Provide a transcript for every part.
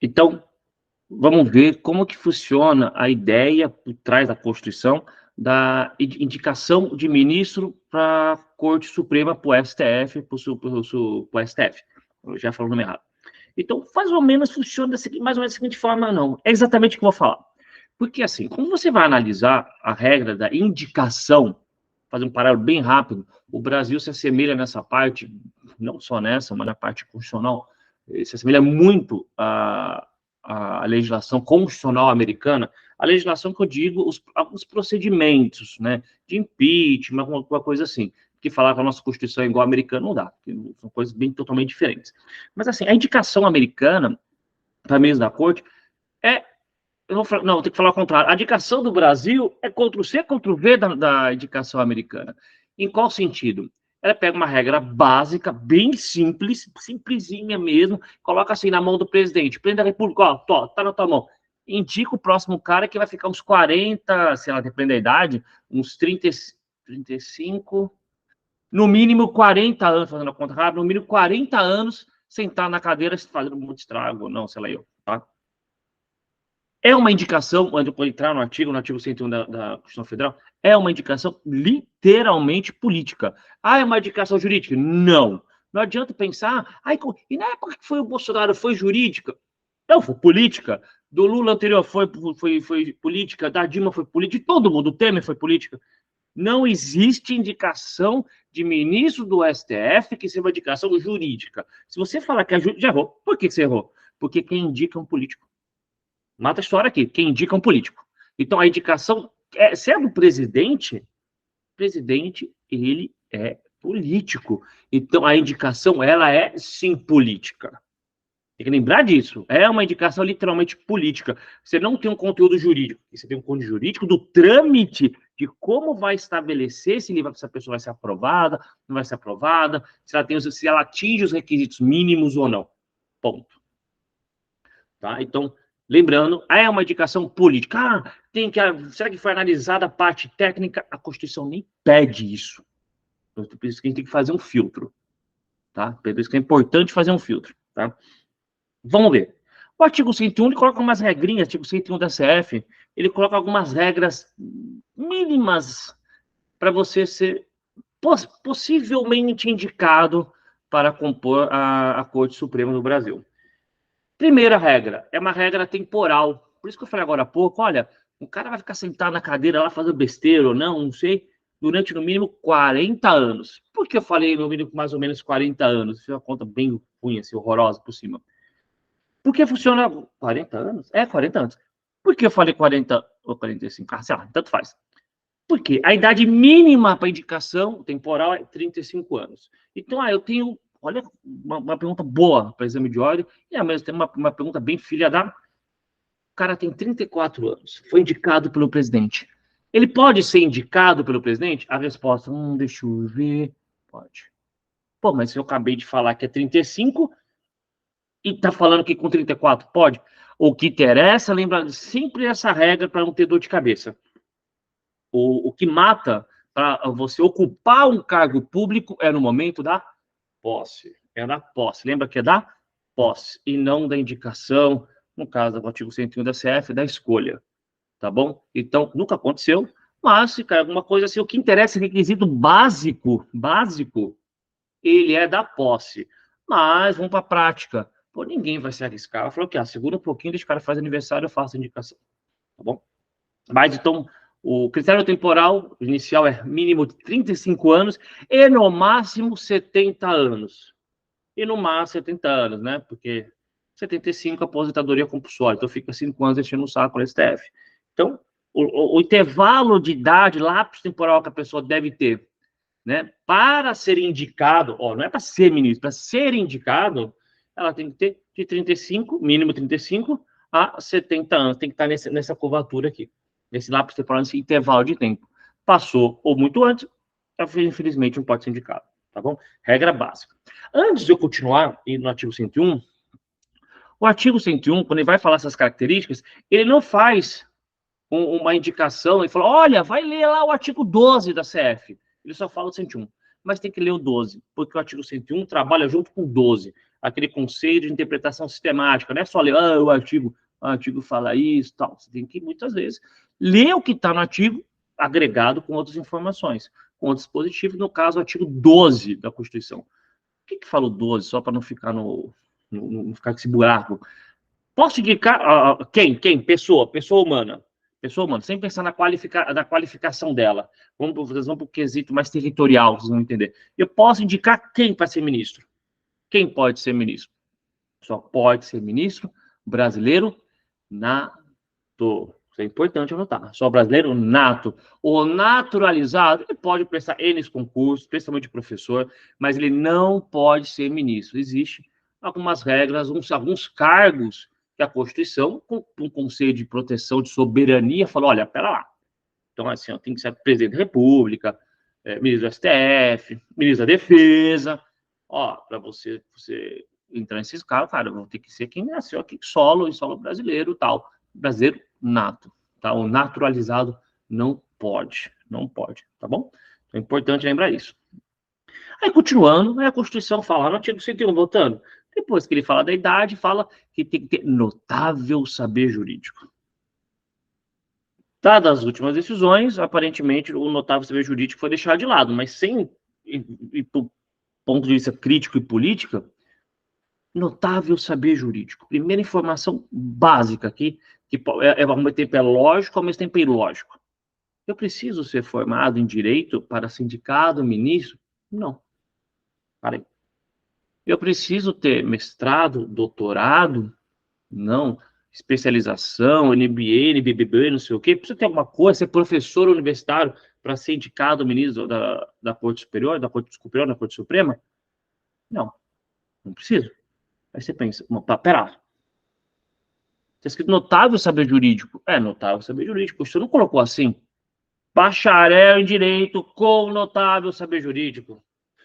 Então, vamos ver como que funciona a ideia por trás da Constituição da indicação de ministro para a Corte Suprema, para o STF, para o STF. Eu já falei o nome errado. Então, mais ou menos funciona mais ou menos da seguinte forma, não. É exatamente o que eu vou falar. Porque, assim, como você vai analisar a regra da indicação, fazer um paralelo bem rápido, o Brasil se assemelha nessa parte, não só nessa, mas na parte constitucional, se assemelha muito à legislação constitucional americana, a legislação que eu digo, os procedimentos, né, de impeachment, alguma coisa assim, que falar que a nossa Constituição é igual à americana, não dá, são coisas bem totalmente diferentes. Mas, assim, a indicação americana, para mesa da corte, é não, eu tenho que falar o contrário. A indicação do Brasil é Ctrl-C, Ctrl-V da indicação americana. Em qual sentido? Ela pega uma regra básica, bem simples, simplesinha mesmo, coloca assim na mão do presidente. Presidente da República, ó, tá na tua mão. Indica o próximo cara que vai ficar uns 40, sei lá, depende da idade, uns 30, 35, no mínimo 40 anos, fazendo a conta rápida, no mínimo 40 anos, sentar na cadeira fazendo muito estrago, não, sei lá eu, tá? É uma indicação, quando eu entrar no artigo 101 da Constituição Federal, é uma indicação literalmente política. Ah, é uma indicação jurídica? Não. Não adianta pensar, e na época que foi o Bolsonaro, foi jurídica? Não, foi política. Do Lula anterior foi política, da Dilma foi política, de todo mundo, do Temer foi política. Não existe indicação de ministro do STF que seja uma indicação jurídica. Se você falar que é jurídica, já errou. Por que você errou? Porque quem indica é um político. Mata a história aqui, quem indica é um político. Então, a indicação, se é do presidente, ele é político. Então, a indicação, ela é, sim, política. Tem que lembrar disso. É uma indicação literalmente política. Você não tem um conteúdo jurídico. Você tem um conteúdo jurídico do trâmite de como vai estabelecer se essa pessoa vai ser aprovada, não vai ser aprovada, se ela atinge os requisitos mínimos ou não. Ponto. Tá? Então, lembrando, é uma indicação política. Será que foi analisada a parte técnica? A Constituição nem pede isso. Por isso que a gente tem que fazer um filtro. Tá? Por isso que é importante fazer um filtro. Tá? Vamos ver. O artigo 101, ele coloca umas regrinhas, artigo 101 da CF, ele coloca algumas regras mínimas para você ser possivelmente indicado para compor a Corte Suprema do Brasil. Primeira regra, é uma regra temporal. Por isso que eu falei agora há pouco, olha, o cara vai ficar sentado na cadeira lá fazendo besteira ou não sei, durante no mínimo 40 anos. Por que eu falei no mínimo mais ou menos 40 anos? Fiz uma conta bem ruim, assim, horrorosa por cima. Porque funciona 40 anos? É, 40 anos. Por que eu falei 40 ou 45? Ah, sei lá, tanto faz. Porque a idade mínima para indicação temporal é 35 anos. Então, eu tenho, olha, uma pergunta boa para exame de ordem, e ao mesmo tempo uma pergunta bem filha da... O cara tem 34 anos, foi indicado pelo presidente. Ele pode ser indicado pelo presidente? A resposta, deixa eu ver, pode. Pô, mas eu acabei de falar que é 35 e tá falando que com 34 pode? O que interessa, lembra sempre essa regra para não ter dor de cabeça. O que mata para você ocupar um cargo público é no momento da posse. É da posse. Lembra que é da posse e não da indicação, no caso do artigo 101 da CF, da escolha. Tá bom? Então, nunca aconteceu, mas se cai alguma coisa assim, o que interessa é requisito básico, ele é da posse. Mas vamos para a prática. Pô, ninguém vai se arriscar. Ela falou que segura um pouquinho, deixa o cara fazer aniversário, eu faço a indicação. Tá bom? Mas, então, o critério temporal inicial é mínimo de 35 anos e no máximo 70 anos. E no máximo 70 anos, né? Porque 75 aposentadoria compulsória, então fica 5 anos enchendo o saco no STF. Então, o intervalo de idade, lápis temporal que a pessoa deve ter, né? Para ser indicado, não é para ser ministro, para ser indicado, ela tem que ter de 35, mínimo 35, a 70 anos. Tem que estar nessa curvatura aqui, nesse lápis temporal, nesse intervalo de tempo. Passou ou muito antes, infelizmente não pode ser indicado, tá bom? Regra básica. Antes de eu continuar no artigo 101, o artigo 101, quando ele vai falar essas características, ele não faz uma indicação, ele fala, olha, vai ler lá o artigo 12 da CF. Ele só fala o 101, mas tem que ler o 12, porque o artigo 101 trabalha junto com o 12. aquele conceito de interpretação sistemática, não é só ler, o artigo fala isso, tal. Você tem que, muitas vezes, ler o que está no artigo, agregado com outras informações, com outros dispositivos, no caso, o artigo 12 da Constituição. O que fala o 12, só para não ficar não ficar com esse buraco? Posso indicar quem? Pessoa humana. Pessoa humana, sem pensar na qualificação dela. Vamos para o quesito mais territorial, vocês vão entender. Eu posso indicar quem para ser ministro. Quem pode ser ministro? Só pode ser ministro brasileiro nato. Isso é importante anotar. Só brasileiro nato. O naturalizado, ele pode prestar N concursos, principalmente professor, mas ele não pode ser ministro. Existem algumas regras, alguns cargos que a Constituição, com um conceito de proteção de soberania, falou, olha, pera lá. Então, assim, tem que ser presidente da República, ministro do STF, ministro da Defesa. Para você entrar nesses cargos, cara, vão ter que ser quem nasceu aqui, solo brasileiro, tal. Brasileiro nato, tá? O naturalizado não pode, tá bom? Então é importante lembrar isso. Aí, continuando, a Constituição fala, no artigo 101, voltando, depois que ele fala da idade, fala que tem que ter notável saber jurídico. Dadas as últimas decisões, aparentemente, o notável saber jurídico foi deixado de lado, mas sem, do ponto de vista crítico e política, notável saber jurídico. Primeira informação básica aqui, que ao mesmo tempo é lógico, ao mesmo tempo é ilógico. Eu preciso ser formado em direito para sindicado, ministro? Não. Parei. Eu preciso ter mestrado, doutorado? Não. Especialização, MBA, NBBB, não sei o quê. Precisa ter alguma coisa, ser professor universitário para ser indicado ministro da Corte Superior, da Corte Superior, da Corte Suprema? Não. Não preciso. Aí você pensa, pera. Está escrito notável saber jurídico. Notável saber jurídico. Você não colocou assim. Bacharel em Direito com notável saber jurídico.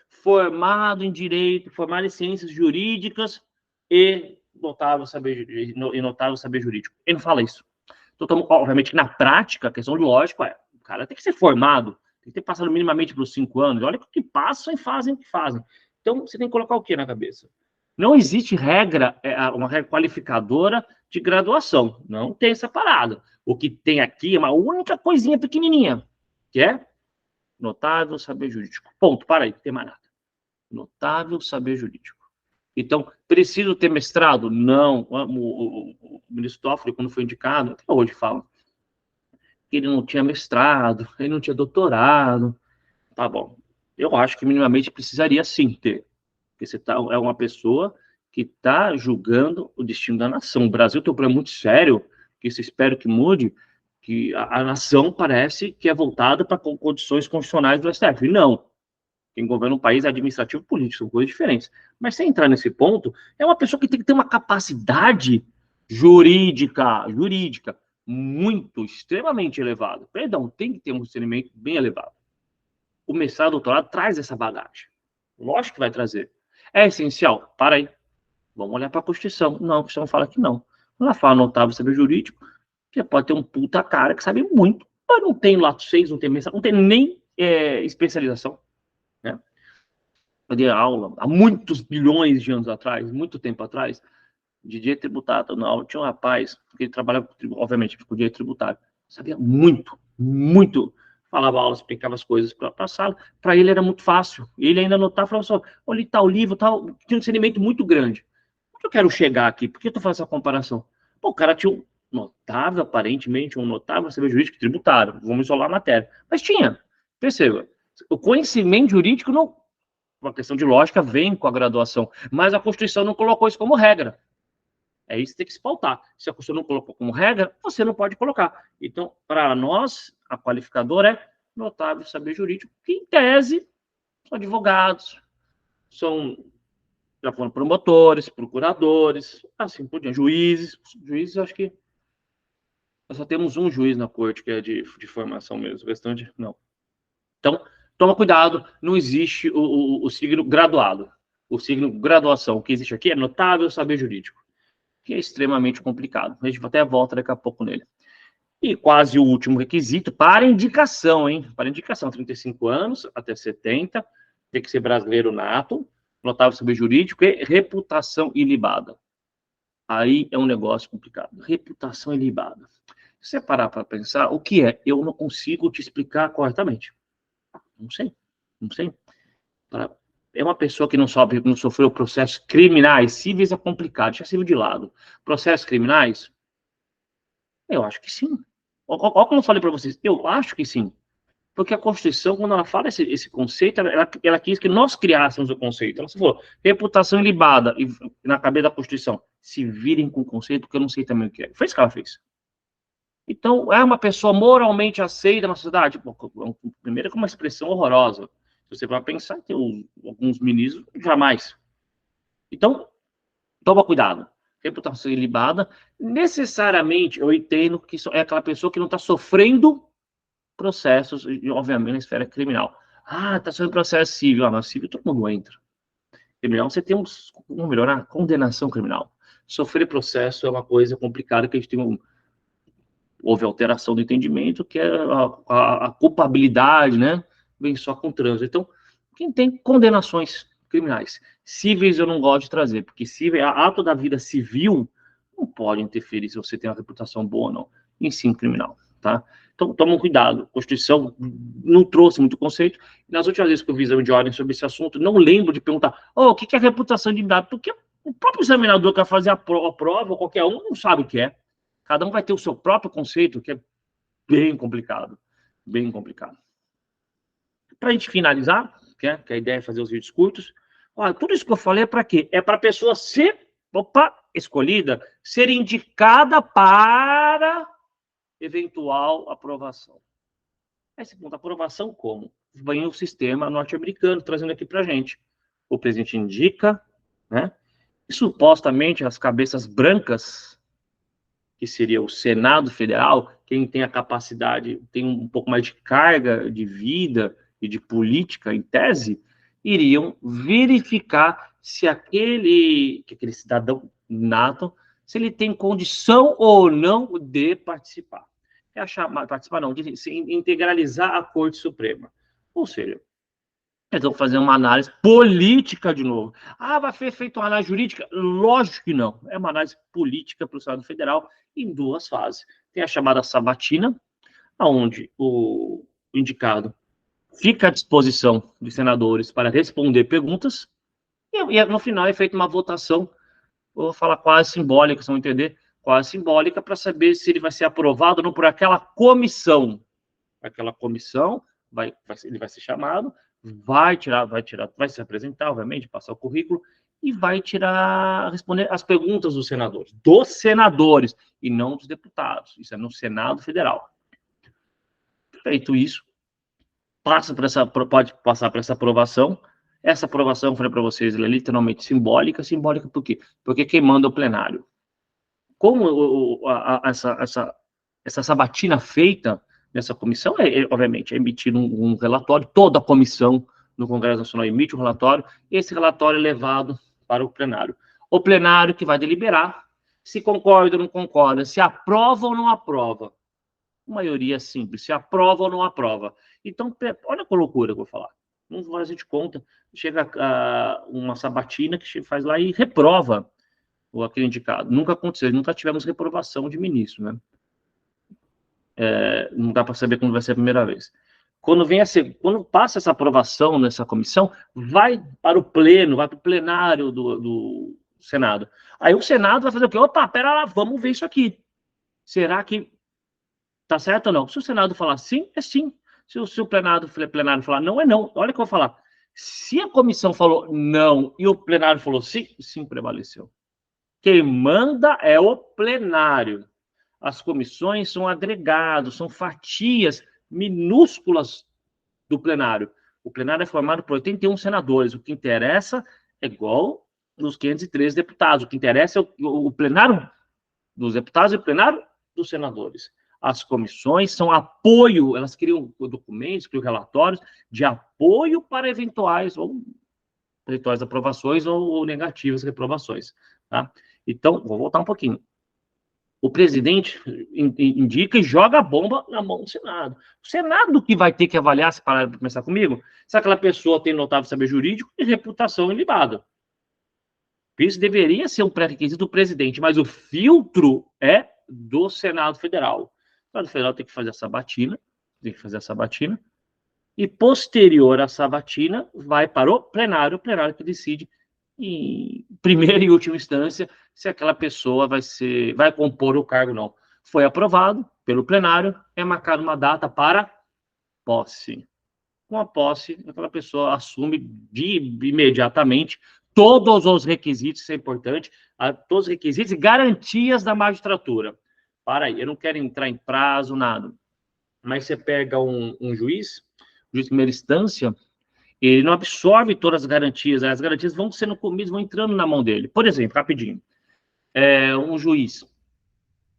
Formado em Direito, formado em Ciências Jurídicas e notável saber jurídico. Ele não fala isso. Então, obviamente, na prática, a questão de lógico o cara tem que ser formado, tem que ter passado minimamente pelos 5 anos. Olha o que passam e fazem o que fazem. Então, você tem que colocar o que na cabeça? Não existe regra, uma regra qualificadora de graduação. Não tem essa parada. O que tem aqui é uma única coisinha pequenininha, que é notável saber jurídico. Ponto, para aí, não tem mais nada. Notável saber jurídico. Então, preciso ter mestrado? Não. O ministro Toffoli, quando foi indicado, até hoje fala, que ele não tinha mestrado, ele não tinha doutorado. Tá bom. Eu acho que minimamente precisaria sim ter. Porque você é uma pessoa que está julgando o destino da nação. O Brasil tem um problema muito sério, que isso espero que mude, que a nação parece que é voltada para condições constitucionais do STF. E não. Quem governa um país é administrativo e político, são coisas diferentes. Mas sem entrar nesse ponto, é uma pessoa que tem que ter uma capacidade jurídica muito, extremamente elevada. Perdão, tem que ter um discernimento bem elevado. O mestrado, doutorado traz essa bagagem. Lógico que vai trazer. É essencial? Para aí. Vamos olhar para a Constituição. Não, a Constituição fala que não. Ela fala notável saber jurídico, você pode ter um puta cara que sabe muito, mas não tem lato 6, não tem mestrado, não tem nem especialização. Né? Eu dei aula há muitos bilhões de anos atrás, muito tempo atrás, de direito tributário. Na aula tinha um rapaz que ele trabalhava, obviamente, com direito tributário. Sabia muito, muito. Falava aula, explicava as coisas para a sala. Para ele era muito fácil. Ele ainda anotava, falava só, olha tal livro, tal. Tinha um discernimento muito grande. Por que eu quero chegar aqui? Por que eu estou fazendo essa comparação? Pô, o cara tinha um notável, aparentemente, um notável saber jurídico tributário. Vamos isolar a matéria. Mas tinha. Perceba. O conhecimento jurídico, não, uma questão de lógica, vem com a graduação. Mas a Constituição não colocou isso como regra. É isso que tem que se pautar. Se a Constituição não colocou como regra, você não pode colocar. Então, para nós, a qualificadora é notável saber jurídico, que, em tese, são advogados, são, já foram promotores, procuradores, assim por diante, juízes. Juízes, acho que nós só temos um juiz na corte que é de formação mesmo, o restante, não. Então, toma cuidado, não existe o signo graduado. O signo graduação, o que existe aqui é notável saber jurídico, que é extremamente complicado. A gente até volta daqui a pouco nele. E quase o último requisito para indicação, hein? Para indicação, 35 anos até 70, tem que ser brasileiro nato, notável saber jurídico e reputação ilibada. Aí é um negócio complicado. Reputação ilibada. Se você parar para pensar, o que é? Eu não consigo te explicar corretamente. Não sei. Não sei. É uma pessoa que não sofreu processos criminais, cíveis é complicado, deixa civil de lado. Processos criminais? Eu acho que sim. Olha como eu falei para vocês, eu acho que sim. Porque a Constituição, quando ela fala esse conceito, ela quis que nós criássemos o conceito. Ela falou, reputação ilibada, e na cabeça da Constituição, se virem com o conceito, que eu não sei também o que é. Foi isso que ela fez. Então, é uma pessoa moralmente aceita na sociedade? Primeiro, que é uma expressão horrorosa. Se você vai pensar, tem alguns ministros, jamais. Então, toma cuidado. Reputação ilibada, necessariamente, eu entendo que é aquela pessoa que não está sofrendo processos, e obviamente na esfera criminal. Ah, está sofrendo processo civil. Na civil todo mundo entra. Criminal, você tem vamos melhorar, condenação criminal. Sofrer processo é uma coisa complicada, que a gente tem houve alteração do entendimento, que é a culpabilidade, né? Vem só com o trânsito. Então, quem tem condenações criminais cíveis eu não gosto de trazer, porque cível, ato da vida civil não pode interferir se você tem uma reputação boa ou não, em sim criminal, tá? Então, tomem cuidado. A Constituição não trouxe muito conceito. Nas últimas vezes que eu vi exame de ordem sobre esse assunto, não lembro de perguntar, o que é reputação de dado? Porque o próprio examinador que vai fazer a prova, ou qualquer um, não sabe o que é. Cada um vai ter o seu próprio conceito, que é bem complicado. Bem complicado. Para a gente finalizar, que a ideia é fazer os vídeos curtos, olha, tudo isso que eu falei é para quê? É para a pessoa ser, escolhida, ser indicada para eventual aprovação. Aí você pergunta, aprovação como? Vem o sistema norte-americano trazendo aqui para a gente. O presidente indica, né? E supostamente as cabeças brancas, que seria o Senado Federal, quem tem a capacidade, tem um pouco mais de carga de vida e de política, em tese, iriam verificar se aquele cidadão nato, se ele tem condição ou não de participar. Participar não, de se integralizar a Corte Suprema. Ou seja, eles vão fazer uma análise política de novo. Ah, vai ser feita uma análise jurídica? Lógico que não. É uma análise política para o Senado Federal em duas fases. Tem a chamada sabatina, onde o indicado fica à disposição dos senadores para responder perguntas, e no final é feita uma votação, vou falar quase simbólica, vocês vão entender, quase simbólica, para saber se ele vai ser aprovado ou não por aquela comissão. Aquela comissão, ele vai ser chamado, vai se apresentar, obviamente, passar o currículo, e vai responder as perguntas dos senadores, e não dos deputados. Isso é no Senado Federal. Feito isso, pode passar por essa aprovação. Essa aprovação, eu falei para vocês, ela é literalmente simbólica. Simbólica por quê? Porque quem manda é o plenário. Como essa sabatina feita nessa comissão, obviamente, é emitido um relatório, toda a comissão no Congresso Nacional emite um relatório, esse relatório é levado para o plenário. O plenário que vai deliberar se concorda ou não concorda, se aprova ou não aprova. Maioria simples, se aprova ou não aprova. Então, olha a loucura que eu vou falar. Vamos fazer de conta, chega uma sabatina que faz lá e reprova aquele indicado. Nunca aconteceu, nunca tivemos reprovação de ministro, né? Não dá para saber quando vai ser a primeira vez. Quando passa essa aprovação nessa comissão, vai para o pleno, vai para o plenário do Senado. Aí o Senado vai fazer o quê? Opa, pera lá, vamos ver isso aqui. Será que tá certo ou não? Se o Senado falar sim, é sim. Se o plenário falar não, é não. Olha o que eu vou falar. Se a comissão falou não e o plenário falou sim, sim prevaleceu. Quem manda é o plenário. As comissões são agregados, são fatias minúsculas do plenário. O plenário é formado por 81 senadores. O que interessa é igual nos 513 deputados. O que interessa é o plenário dos deputados e o plenário dos senadores. As comissões são apoio, elas criam documentos, criam relatórios de apoio para eventuais aprovações ou negativas reprovações. Tá? Então, vou voltar um pouquinho. O presidente indica e joga a bomba na mão do Senado. O Senado que vai ter que avaliar, se parar para começar comigo, se aquela pessoa tem notável saber jurídico e reputação ilibada. Isso deveria ser um pré-requisito do presidente, mas o filtro é do Senado Federal. O Senado Federal tem que fazer a sabatina, e posterior à sabatina vai para o plenário que decide em primeira e última instância se aquela pessoa vai compor o cargo ou não. Foi aprovado pelo plenário, é marcada uma data para posse. Com a posse, aquela pessoa assume imediatamente todos os requisitos, isso é importante, todos os requisitos e garantias da magistratura. Para aí, eu não quero entrar em prazo, nada. Mas você pega um juiz de primeira instância, ele não absorve todas as garantias vão sendo comidas, vão entrando na mão dele. Por exemplo, rapidinho, um juiz,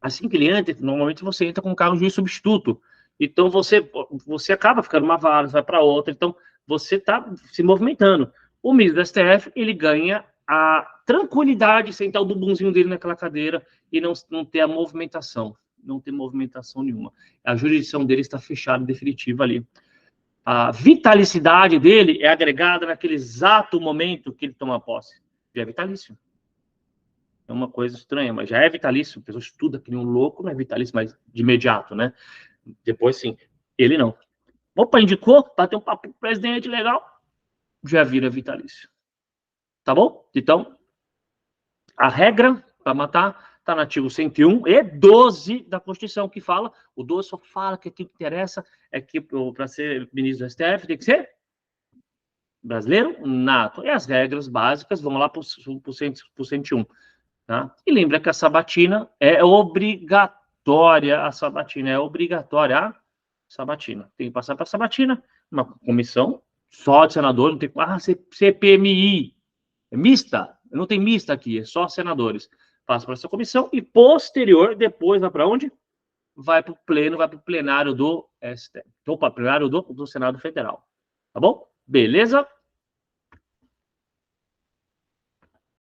assim que ele entra, normalmente você entra com um cargo de juiz substituto, então você acaba ficando uma vara, vai para outra, então você está se movimentando. O ministro do STF, ele ganha a tranquilidade de sentar o bumbumzinho dele naquela cadeira e não ter a movimentação, não ter movimentação nenhuma. A jurisdição dele está fechada, definitiva ali. A vitalicidade dele é agregada naquele exato momento que ele toma posse. Já é vitalício. É uma coisa estranha, mas já é vitalício. A pessoa estuda que nem um louco, não é vitalício, mas de imediato, né? Depois, sim. Ele não. Opa, indicou, bateu um papo com o presidente, legal, já vira vitalício. Tá bom? Então, a regra para matar está no artigo 101 e 12 da Constituição, que fala, o 12 só fala que aquilo que interessa é que para ser ministro do STF tem que ser brasileiro nato. E as regras básicas vão lá para o 101. Tá? E lembra que a sabatina é obrigatória, a sabatina. Tem que passar para a sabatina, uma comissão só de senadores, não tem CPMI, é mista, não tem mista aqui, é só senadores. Passa para essa comissão e posterior, depois vai para onde? Vai para o pleno, vai para o plenário do STF. Opa, plenário do Senado Federal. Tá bom? Beleza?